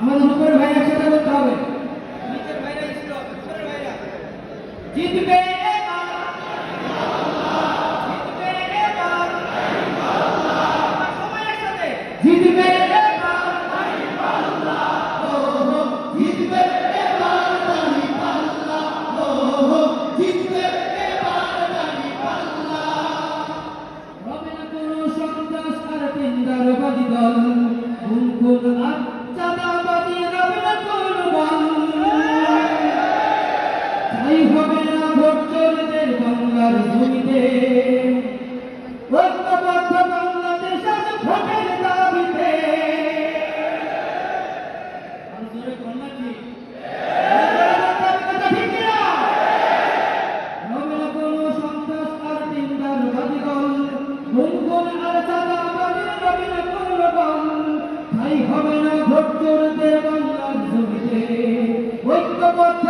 আমাদের উপরের ভাই একসাথে বলতে হবে, নিচের ভাইরা ছিল, উপরের ভাইরা জিতবে জিতবে তিনদারবাদী দল মুকুল চাঁদাবাদী রবে না কোন বল তাই হবে না ভোট চোরদের বাংলার জমিতে ঐক্যবদ্ধ বাংলাদেশ আজ ভোটের দাবিতে রবে না কোন সন্ত্রাস আর তিনদারবাদী দল মুকুল আর চাঁদাবাদী রবে না কোন বল তাই হবে না ভোট চোরদের বাংলার জমিতে ঐক্যবদ্ধ